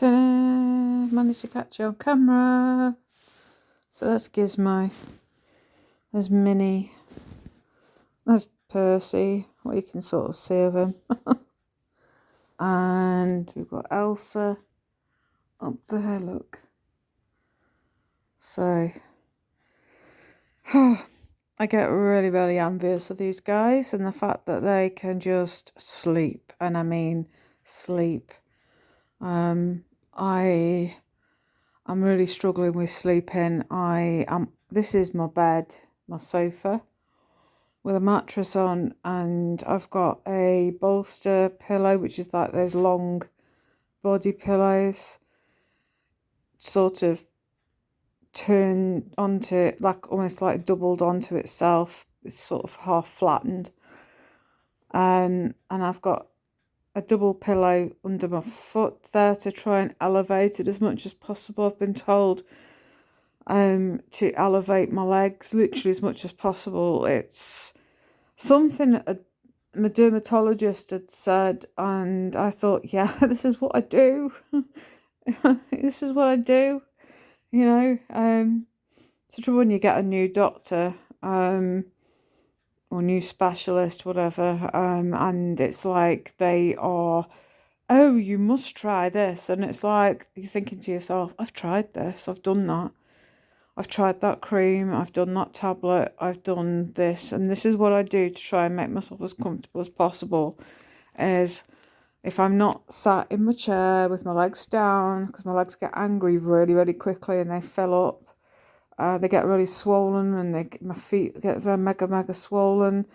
Ta-da! Managed to catch you on camera. So that's Gizmo. There's Minnie. There's Percy. What you can sort of see of him. And we've got Elsa up there, look. So, I get really, really envious of these guys and the fact that they can just sleep. And I mean sleep. I'm really struggling with sleeping. This is my bed, my sofa, with a mattress on, and I've got a bolster pillow, which is like those long body pillows, sort of turned onto, like almost like doubled onto itself. It's sort of half flattened. And I've got a double pillow under my foot there to try and elevate it as much as possible. I've been told to elevate my legs literally as much as possible. It's something my dermatologist had said, and I thought, yeah, this is what I do. This is what I do. You know, it's the trouble when you get a new doctor, or new specialist, whatever, and it's like they are, oh, you must try this, and it's like you're thinking to yourself, I've tried this, I've done that, I've tried that cream, I've done that tablet, I've done this, and this is what I do to try and make myself as comfortable as possible. Is if I'm not sat in my chair with my legs down, because my legs get angry really, really quickly and they fill up. They get really swollen, and my feet get very mega, mega swollen,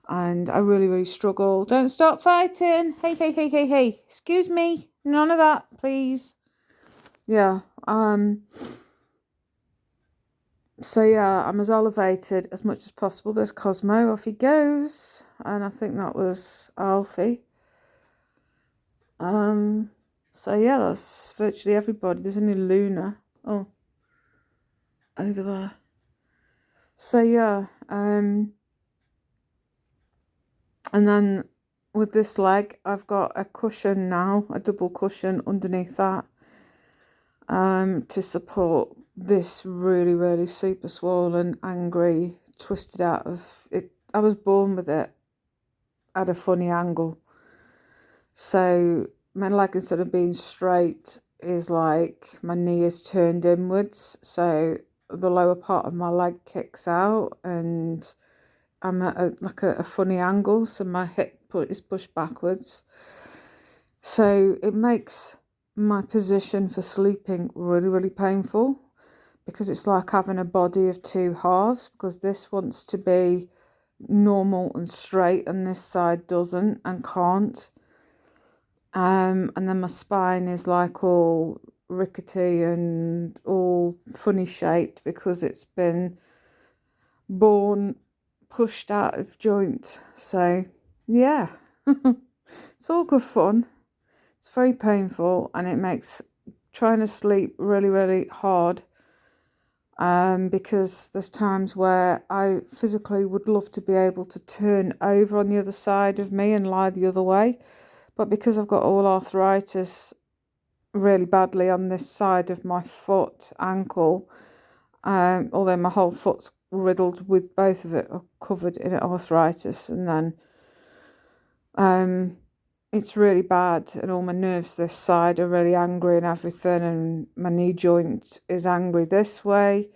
and I really, really struggle. Don't stop fighting. Hey, hey, hey, hey, hey. Excuse me. None of that, please. Yeah. So yeah, I'm as elevated as much as possible. There's Cosmo, off he goes, and I think that was Alfie. So yeah, that's virtually everybody. There's only Luna. Oh, over there. So yeah, and then with this leg, I've got a cushion now, a double cushion underneath that, to support this really, really super swollen, angry, twisted out of it. I was born with it at a funny angle. So my leg, instead of being straight, is like my knee is turned inwards. So the lower part of my leg kicks out, and I'm at a funny angle. So my hip is pushed backwards. So it makes my position for sleeping really, really painful, because it's like having a body of two halves, because this wants to be normal and straight and this side doesn't and can't. And then my spine is like all rickety and all funny shaped, because it's been born pushed out of joint. So yeah, it's all good fun. It's very painful, and it makes trying to sleep really, really hard, because there's times where I physically would love to be able to turn over on the other side of me and lie the other way, but because I've got all arthritis really badly on this side of my foot, ankle, although my whole foot's riddled with, both of it are covered in arthritis, and then it's really bad, and all my nerves this side are really angry and everything, and my knee joint is angry this way.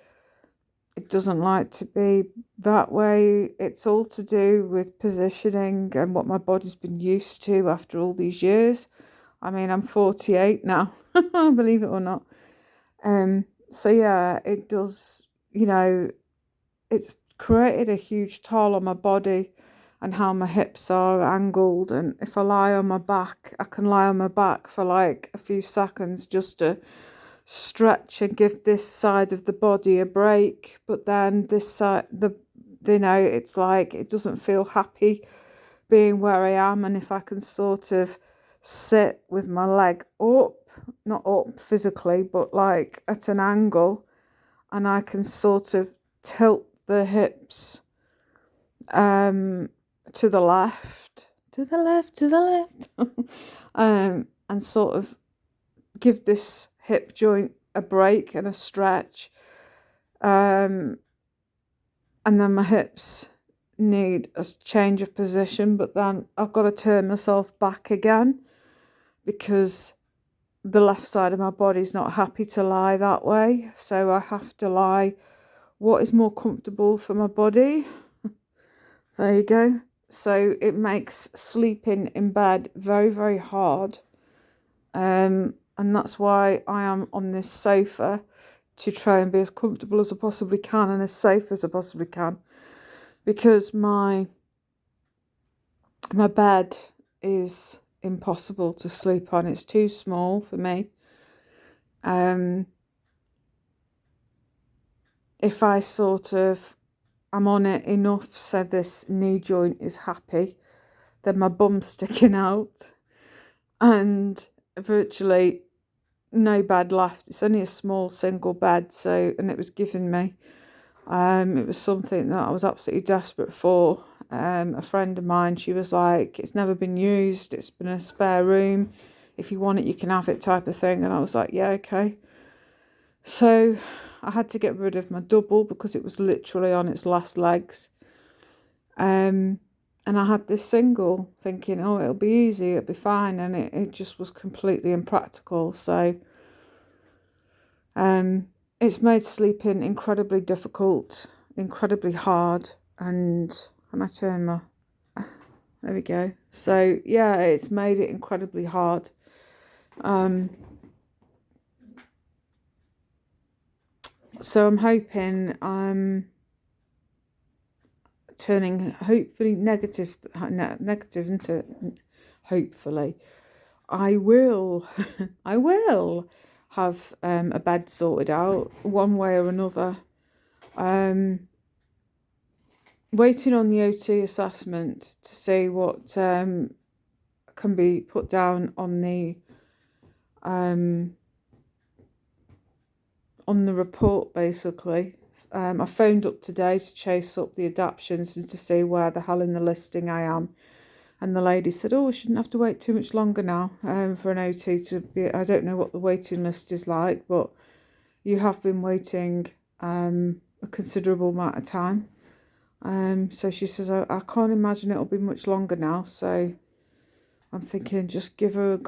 It doesn't like to be that way. It's all to do with positioning and what my body's been used to after all these years. I mean, I'm 48 now, believe it or not. So yeah, it does, it's created a huge toll on my body and how my hips are angled. And if I lie on my back, I can lie on my back for like a few seconds just to stretch and give this side of the body a break. But then this side, it's like it doesn't feel happy being where I am. And if I can sort of sit with my leg up, not up physically, but like at an angle, and I can sort of tilt the hips to the left, and sort of give this hip joint a break and a stretch. And then my hips need a change of position, but then I've got to turn myself back again because the left side of my body's not happy to lie that way. So I have to lie what is more comfortable for my body. There you go. So it makes sleeping in bed very, very hard. And that's why I am on this sofa, to try and be as comfortable as I possibly can and as safe as I possibly can, because my bed is impossible to sleep on. It's too small for me. If I I'm on it enough so this knee joint is happy, then my bum's sticking out and virtually no bed left. It's only a small single bed, and it was given me. It was something that I was absolutely desperate for. A friend of mine, she was like, it's never been used, it's been a spare room, if you want it you can have it, type of thing. And I was like, yeah, okay. So I had to get rid of my double because it was literally on its last legs. And I had this single thinking, oh, it'll be easy, it'll be fine, and it just was completely impractical. So it's made sleeping incredibly difficult, incredibly hard, and I turn my... There we go. So yeah, it's made it incredibly hard. So I'm hoping I'm turning hopefully negative into hopefully. I will have a bed sorted out one way or another. Waiting on the OT assessment to see what can be put down on the report, basically. I phoned up today to chase up the adaptions and to see where the hell in the listing I am. And the lady said, oh, I shouldn't have to wait too much longer now for an OT to be... I don't know what the waiting list is like, but you have been waiting a considerable amount of time. So she says, I can't imagine it'll be much longer now. So I'm thinking, just give her a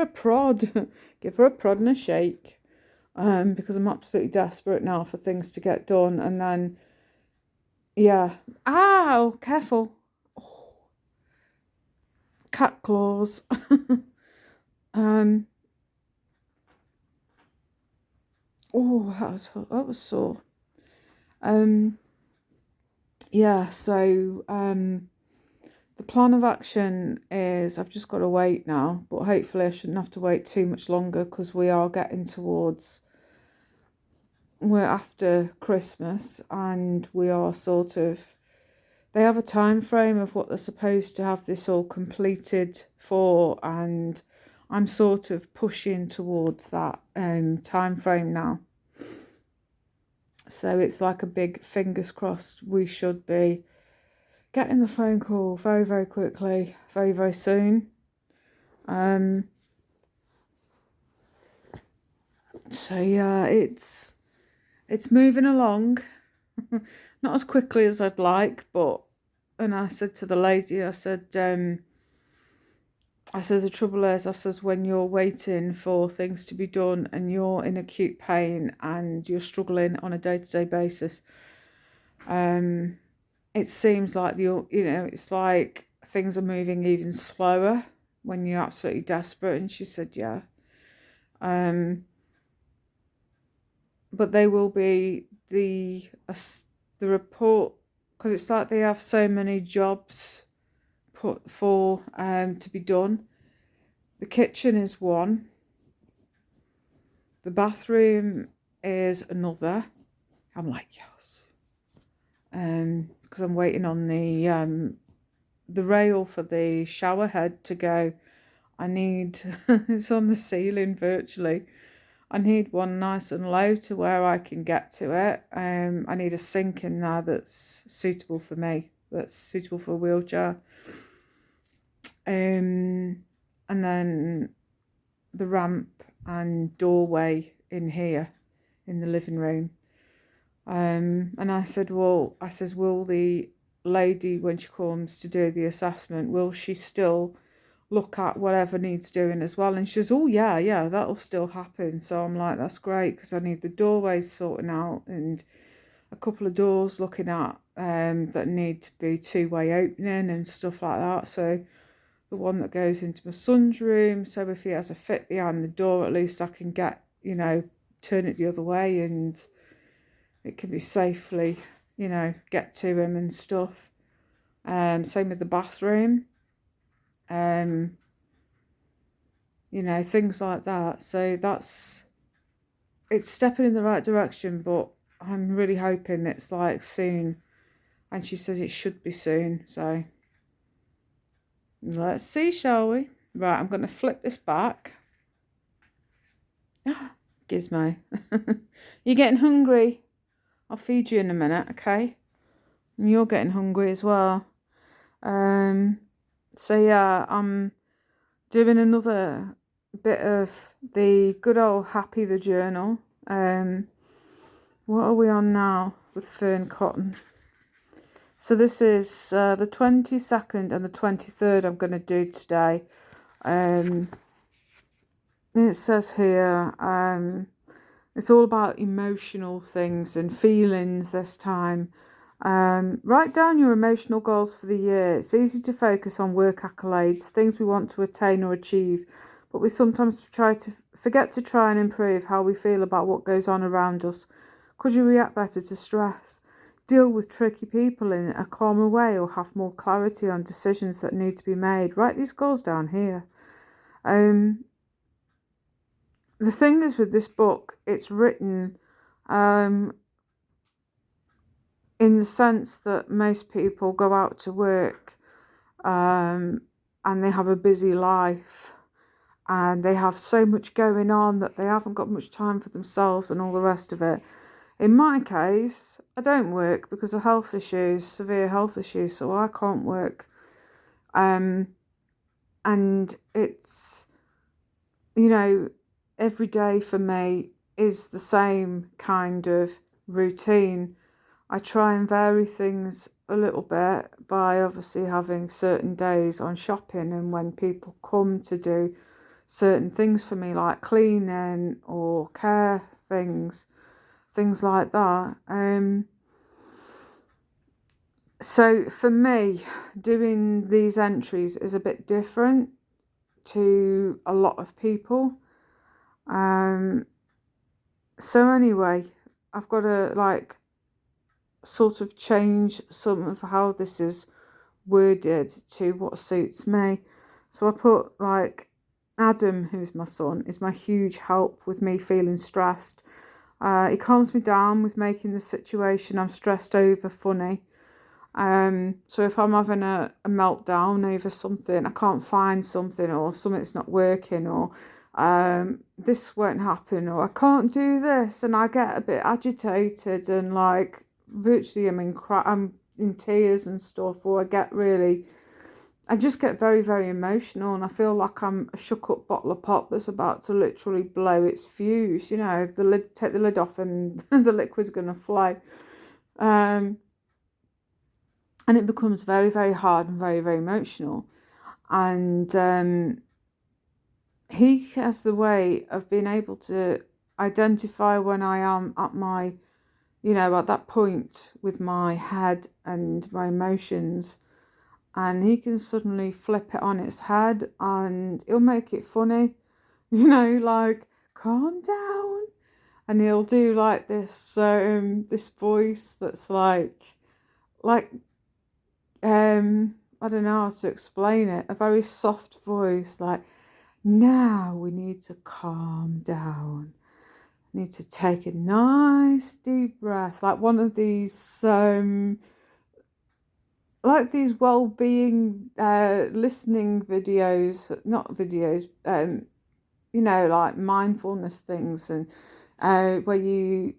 prod. Give her a prod and a shake. Because I'm absolutely desperate now for things to get done. And then, yeah. Ow, careful. Oh, cat claws. Oh, that was sore. Yeah, so the plan of action is I've just got to wait now, but hopefully I shouldn't have to wait too much longer because we're after Christmas, and we are they have a time frame of what they're supposed to have this all completed for, and I'm sort of pushing towards that time frame now. So it's like a big fingers crossed we should be getting the phone call very, very quickly, very, very soon. So yeah, it's moving along. Not as quickly as I'd like, but... And I said to the lady, I said, the trouble is, I says, when you're waiting for things to be done and you're in acute pain and you're struggling on a day-to-day basis, it seems like it's like things are moving even slower when you're absolutely desperate. And she said, yeah. But they will be the report, because it's like they have so many jobs put for to be done. The kitchen is one. The bathroom is another. I'm like, yes. Because I'm waiting on the rail for the shower head to go. I need... it's on the ceiling virtually. I need one nice and low to where I can get to it. I need a sink in there that's suitable for me, that's suitable for a wheelchair. And then the ramp and doorway in here in the living room. And I said, will the lady, when she comes to do the assessment, will she still look at whatever needs doing as well? And she says, oh yeah, that'll still happen. So I'm like, that's great, because I need the doorways sorting out and a couple of doors looking at that need to be two-way opening and stuff like that. So the one that goes into my son's room, so if he has a fit behind the door, at least I can get, turn it the other way and it can be safely, get to him and stuff. Same with the bathroom. Things like that. So it's stepping in the right direction, but I'm really hoping it's like soon. And she says it should be soon. So let's see, shall we? Right, I'm going to flip this back. Gizmo. You're getting hungry? I'll feed you in a minute, okay? And you're getting hungry as well. So yeah, I'm doing another bit of the good old Happy the Journal. What are we on now with fern cotton? So this is the 22nd and the 23rd I'm going to do today. It says here, it's all about emotional things and feelings this time. Write down your emotional goals for the year. It's easy to focus on work accolades, things we want to attain or achieve, but we sometimes forget to try and improve how we feel about what goes on around us. Could you react better to stress? Deal with tricky people in a calmer way, or have more clarity on decisions that need to be made? Write these goals down here. The thing is with this book, it's written in the sense that most people go out to work and they have a busy life and they have so much going on that they haven't got much time for themselves and all the rest of it. In my case, I don't work because of health issues, severe health issues, so I can't work. And it's, every day for me is the same kind of routine. I try and vary things a little bit by obviously having certain days on shopping, and when people come to do certain things for me, like cleaning or care things like that. So for me, doing these entries is a bit different to a lot of people. So anyway, I've got to sort of change some of how this is worded to what suits me. So I put Adam, who's my son, is my huge help with me feeling stressed. He calms me down with making the situation I'm stressed over funny. So if I'm having a meltdown over something, I can't find something, or something's not working, or this won't happen, or I can't do this, and I get a bit agitated and virtually I'm in tears and stuff, or I just get very, very emotional, and I feel like I'm a shook up bottle of pop that's about to literally blow its fuse. Take the lid off and the liquid's going to fly. And it becomes very, very hard and very, very emotional. And he has the way of being able to identify when I am at my, at that point with my head and my emotions. And he can suddenly flip it on its head and he'll make it funny, calm down. And he'll do this voice that's I don't know how to explain it. A very soft voice, now we need to calm down. Need to take a nice deep breath. One of these these well-being listening videos, not videos, mindfulness things, and where you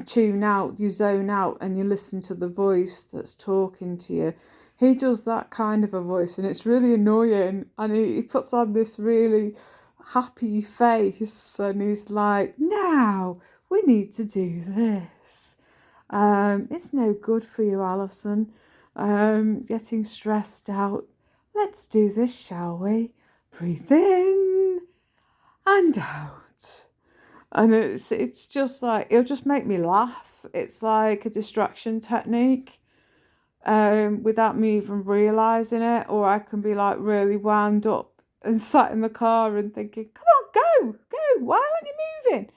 tune out, you zone out, and you listen to the voice that's talking to you. He does that kind of a voice, and it's really annoying, and he puts on this really happy face, and he's like, now we need to do this. It's no good for you, Alison. Getting stressed out. Let's do this, shall we? Breathe in and out. And it's just like, it'll just make me laugh. It's like a distraction technique, without me even realising it. Or I can be like really wound up and sat in the car and thinking, come on, go, why aren't you moving?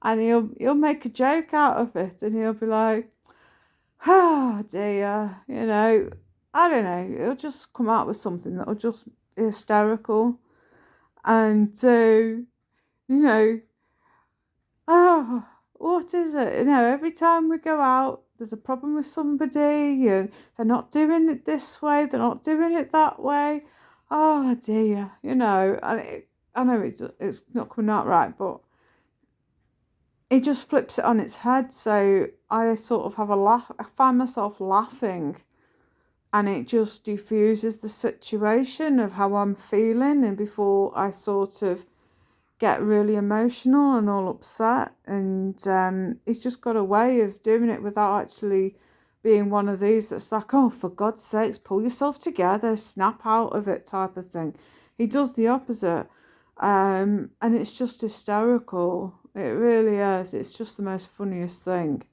And he'll make a joke out of it, and he'll be like, oh dear, I don't know, it'll just come out with something that'll just be hysterical. And oh, what is it? Every time we go out, there's a problem with somebody, and they're not doing it this way, they're not doing it that way. Oh dear, and I know it's not coming out right, but it just flips it on its head. So I sort of have a laugh. I find myself laughing, and it just diffuses the situation of how I'm feeling. And before I sort of get really emotional and all upset, and he's just got a way of doing it without actually being one of these that's like, oh, for God's sakes, pull yourself together, snap out of it type of thing. He does the opposite, and it's just hysterical. It really is. It's just the most funniest thing.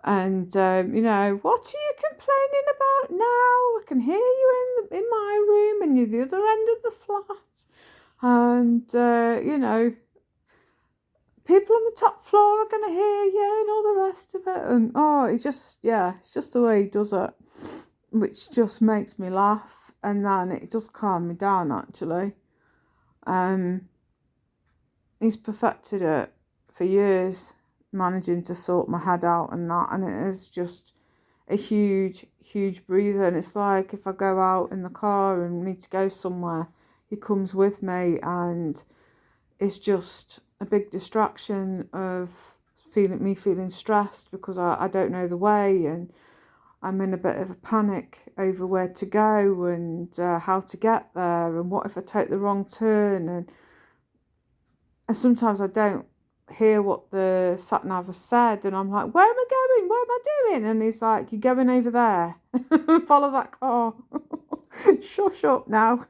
And what are you complaining about now? I can hear you in my room, and you're the other end of the flat. And people on the top floor are going to hear you, and all the rest of it. And it's just the way he does it, which just makes me laugh. And then it does calm me down, actually. He's perfected it for years, managing to sort my head out and that, and it is just a huge breather. And it's like, if I go out in the car and need to go somewhere, he comes with me, and it's just a big distraction of feeling stressed because I don't know the way, and I'm in a bit of a panic over where to go and how to get there, and what if I take the wrong turn, and sometimes I don't hear what the sat-nav has said, and I'm like, where am I going? What am I doing? And he's like, you're going over there. Follow that car. Shush up now.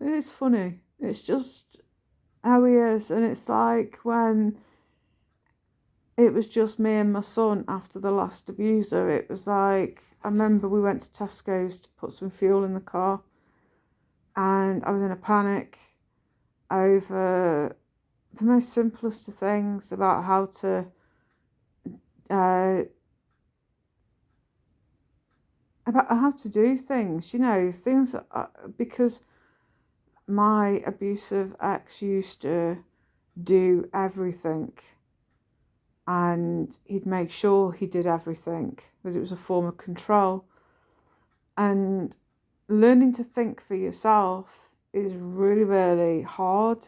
It's funny. It's just how he is. And it's like when it was just me and my son after the last abuser, it was like, I remember we went to Tesco's to put some fuel in the car, and I was in a panic over the most simplest of things about how to do things, things that because my abusive ex used to do everything, and he'd make sure he did everything because it was a form of control. And learning to think for yourself is really, really hard.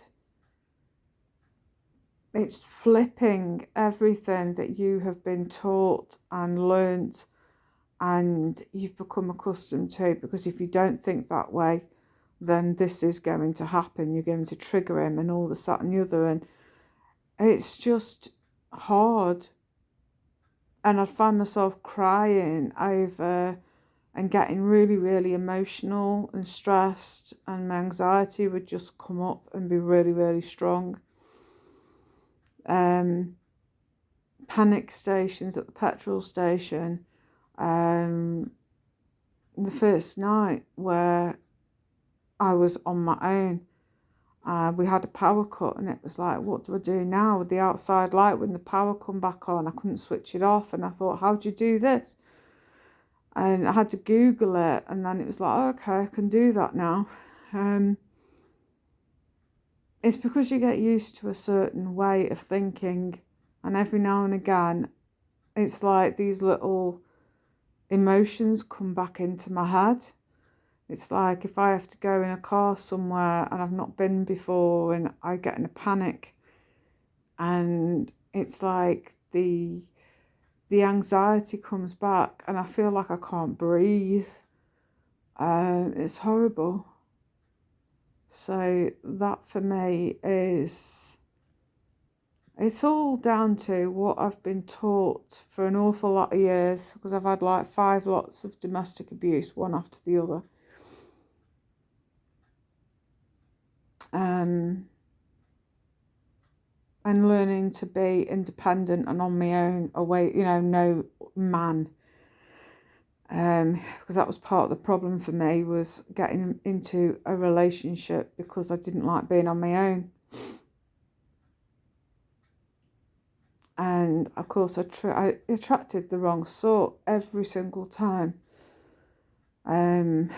It's flipping everything that you have been taught and learnt and you've become accustomed to, because if you don't think that way, then this is going to happen. You're going to trigger him and all this, that and the other, and it's just hard. And I'd find myself crying over and getting really, really emotional and stressed, and my anxiety would just come up and be really, really strong. Panic stations at the petrol station. The first night where I was on my own, we had a power cut, and it was like, what do I do now with the outside light when the power come back on? I couldn't switch it off, and I thought, how do you do this? And I had to Google it, and then it was like, oh, okay, I can do that now. It's because you get used to a certain way of thinking, and every now and again, it's like these little emotions come back into my head. It's like if I have to go in a car somewhere and I've not been before, and I get in a panic, and it's like the anxiety comes back, and I feel like I can't breathe. It's horrible. So that for me is, it's all down to what I've been taught for an awful lot of years, because I've had like 5 lots of domestic abuse, one after the other. And learning to be independent and on my own, away, no man. Because that was part of the problem for me, was getting into a relationship because I didn't like being on my own. And of course I attracted the wrong sort every single time. And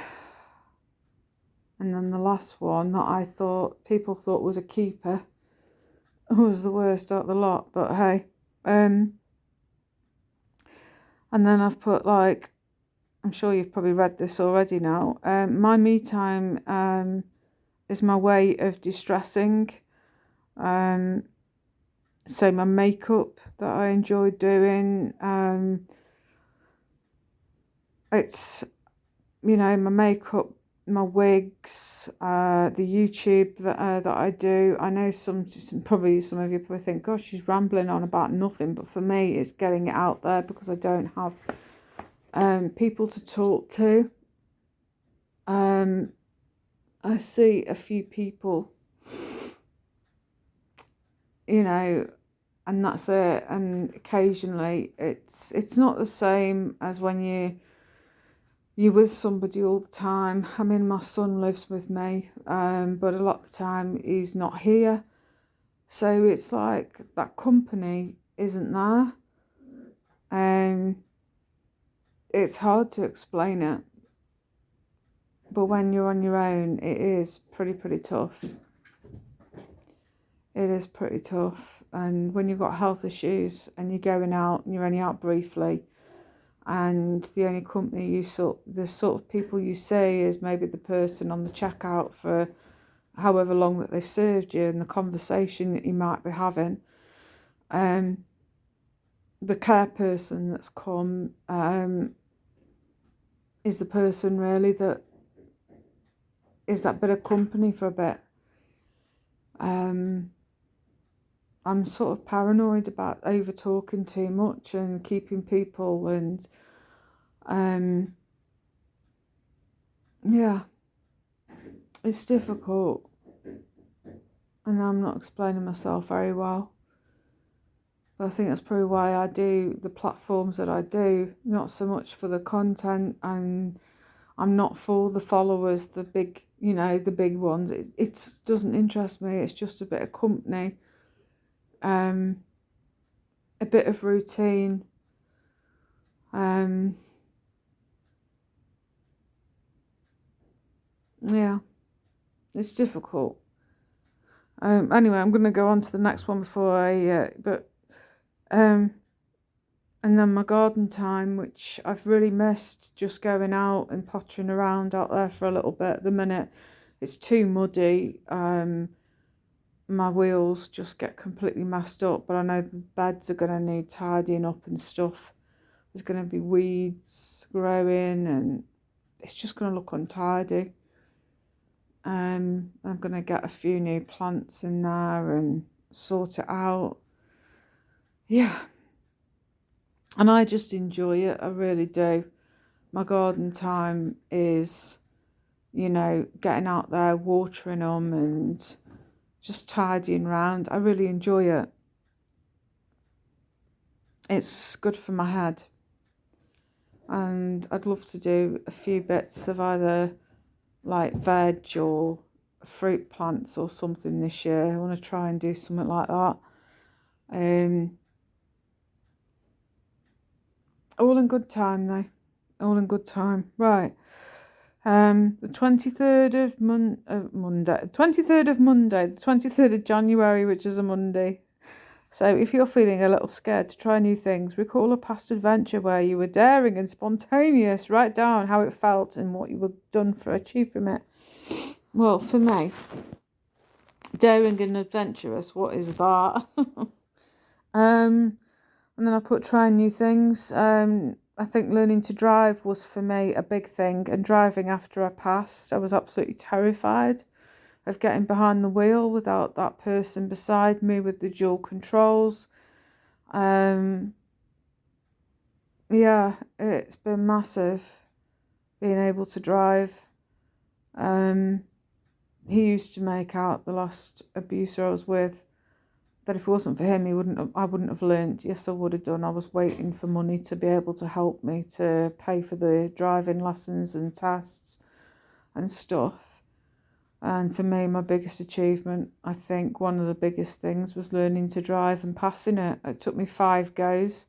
then the last one that people thought was a keeper was the worst out of the lot, but hey. And then I've put, like, I'm sure you've probably read this already now, my me time is my way of distressing. So my makeup that I enjoy doing, it's, my makeup, my wigs, the YouTube that I do. I know some of you probably think, gosh, she's rambling on about nothing, but for me it's getting it out there, because I don't have people to talk to. I see a few people, and that's it. And occasionally it's not the same as when you're with somebody all the time. I mean, my son lives with me, but a lot of the time he's not here. So it's like that company isn't there. It's hard to explain it. But when you're on your own, it is pretty tough. It is pretty tough. And when you've got health issues and you're going out and you're only out briefly, and the only company the sort of people you see is maybe the person on the checkout for however long that they've served you, and the conversation that you might be having. The care person that's come is the person really that is that bit of company for a bit. I'm sort of paranoid about over talking too much and keeping people, and yeah, it's difficult, and I'm not explaining myself very well. But I think that's probably why I do the platforms that I do, not so much for the content, and I'm not for the followers, the big ones. It doesn't interest me. It's just a bit of company. A bit of routine. Yeah, it's difficult. Anyway, I'm going to go on to the next one before and then my garden time, which I've really missed, just going out and pottering around out there for a little bit. At the minute, it's too muddy. My wheels just get completely messed up, but I know the beds are going to need tidying up and stuff. There's going to be weeds growing, and it's just going to look untidy. I'm going to get a few new plants in there and sort it out. Yeah. And I just enjoy it. I really do. My garden time is, getting out there, watering them and just tidying around. I really enjoy it. It's good for my head. And I'd love to do a few bits of either like veg or fruit plants or something this year. I want to try and do something like that. All in good time though. All in good time. Right. The 23rd of Monday, the 23rd of January, which is a Monday. So if you're feeling a little scared to try new things, recall a past adventure where you were daring and spontaneous. Write down how it felt and what you were done for achieving it. Well, for me, daring and adventurous, what is that? And then I put trying new things. I think learning to drive was for me a big thing, and driving after I passed, I was absolutely terrified. of getting behind the wheel without that person beside me with the dual controls. Yeah, it's been massive being able to drive. He used to make out, the last abuser I was with, that if it wasn't for him, I wouldn't have learnt. Yes, I would have done. I was waiting for money to be able to help me to pay for the driving lessons and tests and stuff. And for me, my biggest achievement, I think one of the biggest things, was learning to drive and passing it. It took me 5 goes,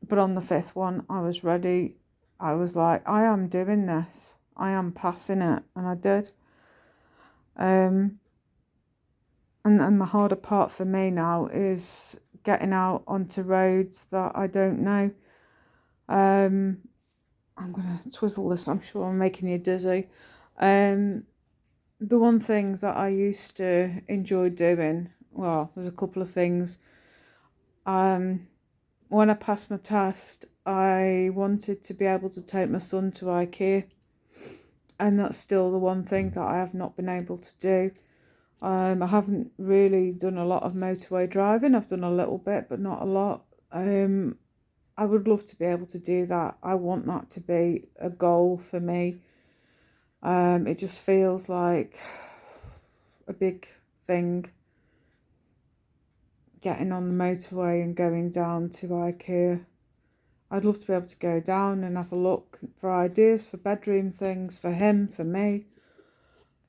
but on the 5th one, I was ready. I was like, I am doing this. I am passing it, and I did. And the harder part for me now is getting out onto roads that I don't know. I'm going to twizzle this. I'm sure I'm making you dizzy. The one thing that I used to enjoy doing, well, there's a couple of things. When I passed my test, I wanted to be able to take my son to IKEA. And that's still the one thing that I have not been able to do. I haven't really done a lot of motorway driving. I've done a little bit, but not a lot. I would love to be able to do that. I want that to be a goal for me. It just feels like a big thing, getting on the motorway and going down to IKEA. I'd love to be able to go down and have a look for ideas for bedroom things for him, for me.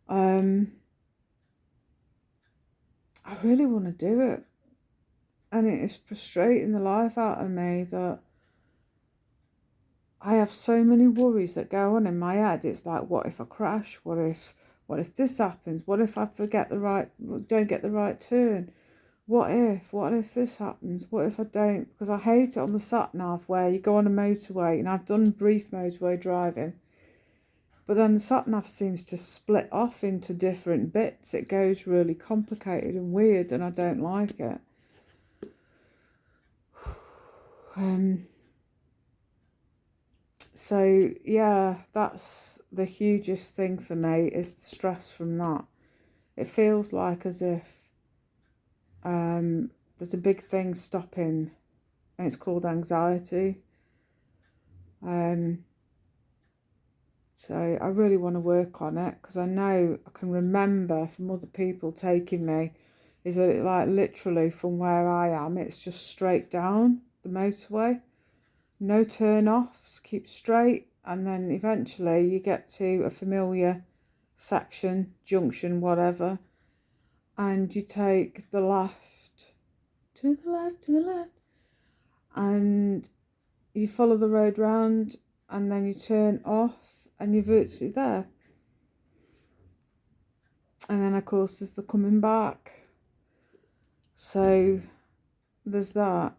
I really want to do it. And it is frustrating the life out of me that I have so many worries that go on in my head. It's like, what if I crash? What if this happens? What if I don't get the right turn? What if this happens? What if I don't? Because I hate it on the sat-nav where you go on a motorway, and I've done brief motorway driving, but then the sat-nav seems to split off into different bits. It goes really complicated and weird, and I don't like it. So yeah, that's the hugest thing for me, is the stress from that. It feels like as if there's a big thing stopping, and it's called anxiety. So I really want to work on it, because I know I can remember from other people taking me, is that it, like, literally from where I am, it's just straight down the motorway. No turn offs, keep straight, and then eventually you get to a familiar section, junction, whatever, and you take the left, to the left, and you follow the road round, and then you turn off, and you're virtually there. And then, of course, there's the coming back. So there's that.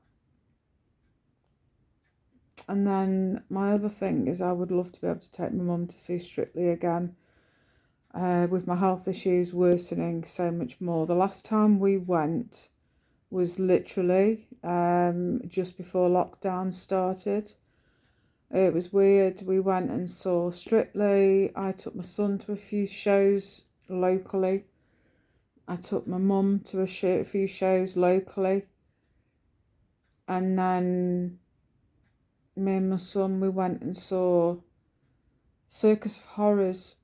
And then my other thing is, I would love to be able to take my mum to see Strictly again. With my health issues worsening so much more. The last time we went was literally just before lockdown started. It was weird. We went and saw Strictly. I took my son to a few shows locally. I took my mum to a few shows locally. And then me and my son, we went and saw Circus of Horrors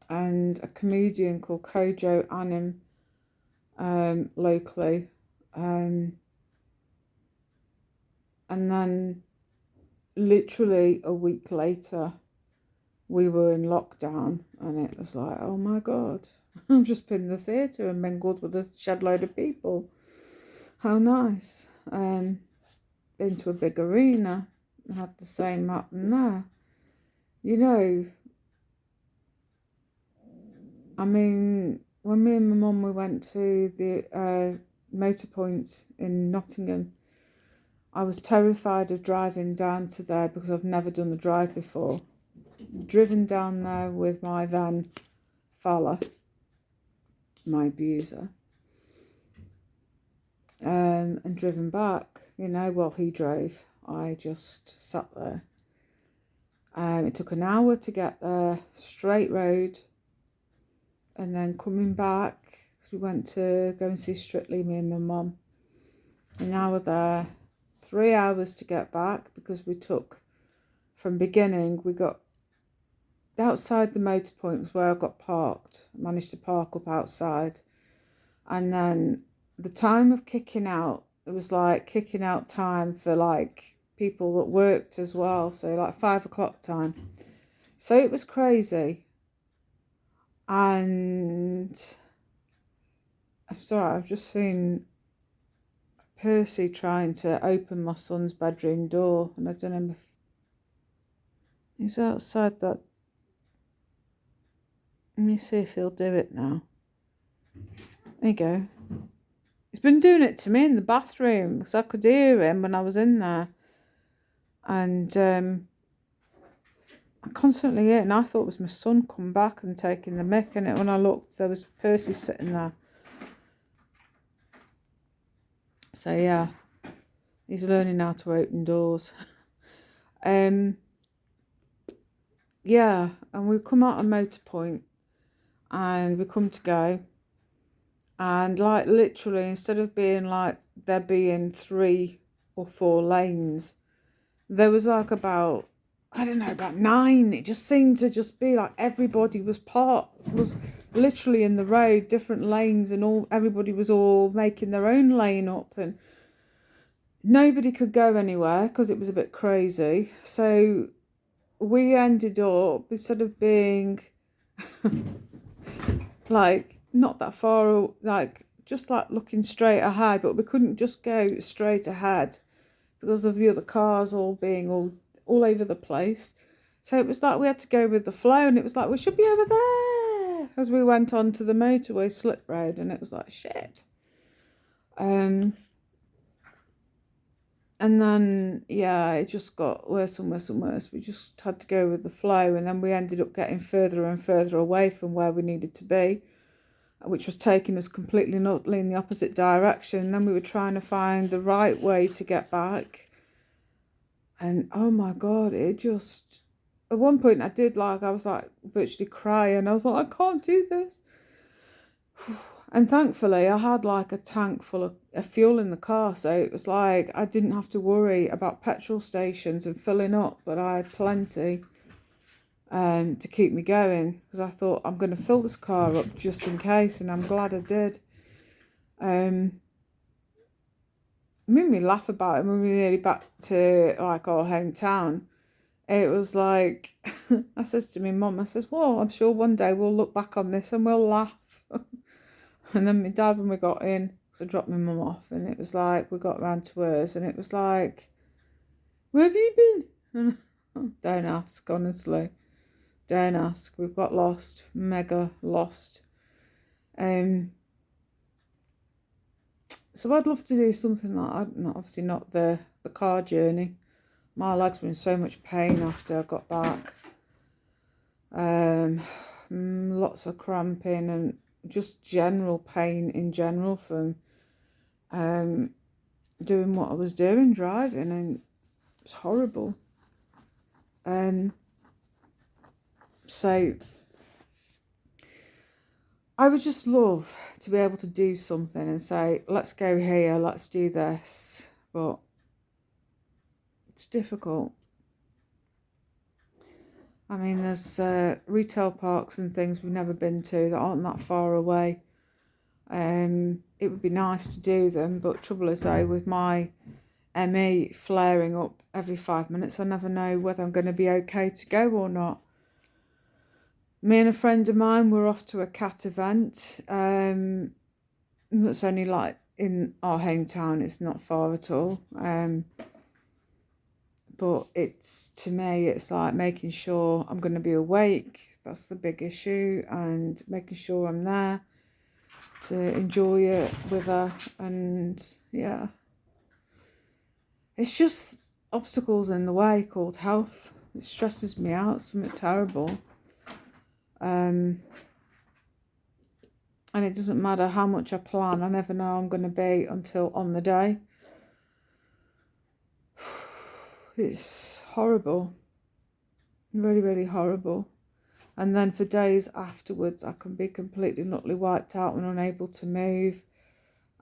and a comedian called Kojo Anim locally. And then literally a week later, we were in lockdown, and it was like, oh my God, I've just been in the theatre and mingled with a shed load of people. How nice. Been to a big arena, had the same happen there. You know, I mean, when me and my mum, we went to the Motor Point in Nottingham, I was terrified of driving down to there because I've never done the drive before. Driven down there with my then fella, my abuser, and driven back, you know, while he drove. I just sat there. It took an hour to get there, straight road, and then coming back, because we went to go and see Strictly, me and my mum. An hour there, 3 hours to get back, because we took, from beginning, we got outside the motor point was where I got parked. I managed to park up outside. And then the time of kicking out, it was like kicking out time for like people that worked as well. So like 5 o'clock time. So it was crazy. And I'm sorry, I've just seen Percy trying to open my son's bedroom door. And I don't know if he's outside that. Let me see if he'll do it now. There you go. He's been doing it to me in the bathroom because I could hear him when I was in there. And I constantly hear it, and I thought it was my son come back and taking the mick. And when I looked, there was Percy sitting there. So yeah, he's learning how to open doors. Yeah, and we come out of Motor Point, and we come to go. And like literally, instead of being like there being 3 or 4 lanes, there was like about, I don't know, about 9. It just seemed to just be like everybody was literally in the road, different lanes, and everybody was all making their own lane up, and nobody could go anywhere because it was a bit crazy. So we ended up, instead of being like not that far, like just like looking straight ahead, but we couldn't just go straight ahead because of the other cars all being all over the place. So it was like we had to go with the flow, and it was like we should be over there as we went on to the motorway slip road, and it was like shit. And then yeah, it just got worse and worse and worse. We just had to go with the flow, and then we ended up getting further and further away from where we needed to be, which was taking us completely and utterly in the opposite direction. Then we were trying to find the right way to get back. And oh my God, it just, at one point I was like virtually crying. I was like, I can't do this. And thankfully I had like a tank full of fuel in the car. So it was like, I didn't have to worry about petrol stations and filling up, but I had plenty to keep me going, because I thought I'm going to fill this car up just in case, and I'm glad I did. It made me laugh about it when we were nearly back to like our hometown. It was like, I says to my mum, I says, well, I'm sure one day we'll look back on this and we'll laugh. And then my dad, when we got in, because I dropped my mum off, and it was like, we got round to hers, and it was like, where have you been? Don't ask, honestly. Don't ask. We've got lost, mega lost. So I'd love to do something like that. Obviously not the car journey. My legs were in so much pain after I got back. Lots of cramping and just general pain in general from doing what I was doing, driving, and it's horrible. So I would just love to be able to do something and say, let's go here, let's do this. But it's difficult. I mean, there's retail parks and things we've never been to that aren't that far away. It would be nice to do them, but trouble is though, with my ME flaring up every 5 minutes, I never know whether I'm going to be okay to go or not. Me and a friend of mine were off to a cat event. That's only like in our hometown. It's not far at all. But to me, it's like making sure I'm going to be awake. That's the big issue, and making sure I'm there to enjoy it with her. And yeah, it's just obstacles in the way called health. It stresses me out. Something terrible. And it doesn't matter how much I plan, I never know I'm going to be until on the day. It's horrible. Really, really horrible. And then for days afterwards, I can be completely and utterly wiped out and unable to move.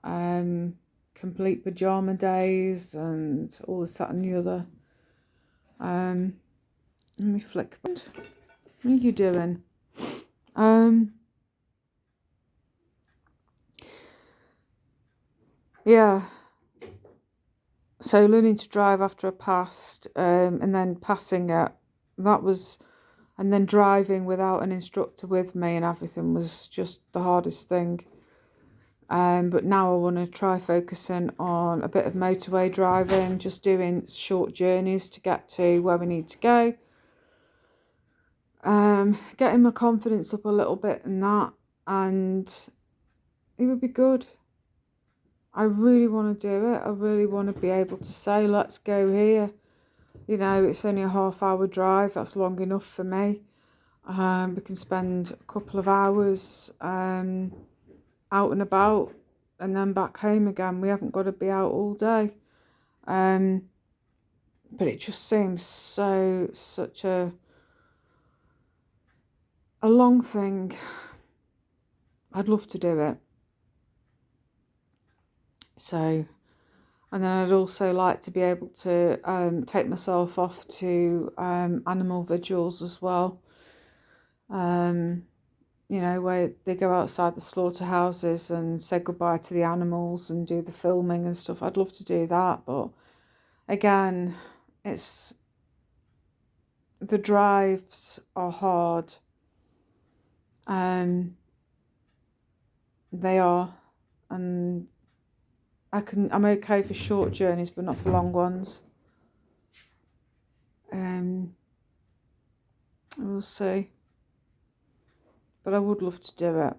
Complete pyjama days and all this, that and the other. Let me flick. What are you doing? Yeah. So learning to drive after I passed, and then passing it, and then driving without an instructor with me and everything was just the hardest thing. But now I want to try focusing on a bit of motorway driving, just doing short journeys to get to where we need to go. Getting my confidence up a little bit in that, and it would be good. I really want to do it. I really want to be able to say, let's go here. You know, it's only a half-hour drive. That's long enough for me. We can spend a couple of hours out and about and then back home again. We haven't got to be out all day. But it just seems such a long thing. I'd love to do it. So, and then I'd also like to be able to take myself off to animal vigils as well. You know, where they go outside the slaughterhouses and say goodbye to the animals and do the filming and stuff. I'd love to do that, but again, the drives are hard. They are, and I'm okay for short journeys, but not for long ones. We'll see. But I would love to do it,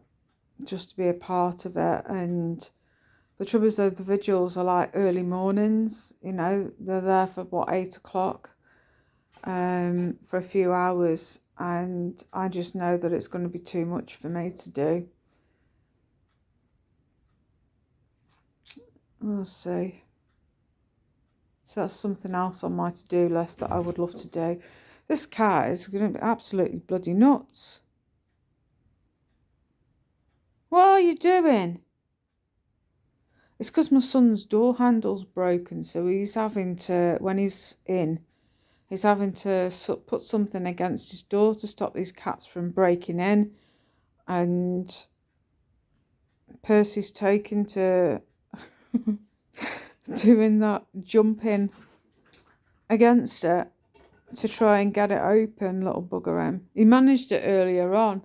just to be a part of it. And the trouble is, though, the vigils are like early mornings. You know, they're there for 8 o'clock, for a few hours, and I just know that it's going to be too much for me to do. We'll see. So that's something else on my to-do list that I would love to do. This cat is going to be absolutely bloody nuts. What are you doing? It's because my son's door handle's broken, so he's having to, when he's in, he's having to put something against his door to stop these cats from breaking in. And Percy's taken to doing that, jumping against it to try and get it open, little bugger him. He managed it earlier on.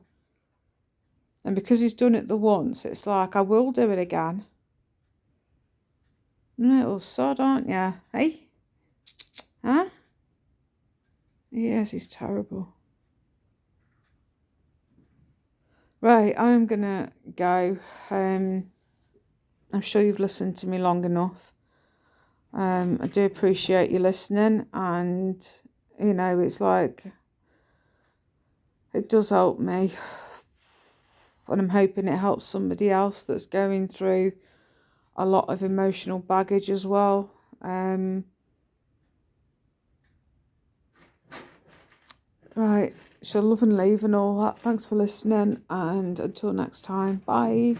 And because he's done it the once, it's like, I will do it again. Little sod, aren't you? Hey? Huh? Yes, he's terrible. Right, I'm going to go. I'm sure you've listened to me long enough. I do appreciate you listening, and, you know, it's like, it does help me. And I'm hoping it helps somebody else that's going through a lot of emotional baggage as well. Right, so love and leave and all that. Thanks for listening, and until next time, bye.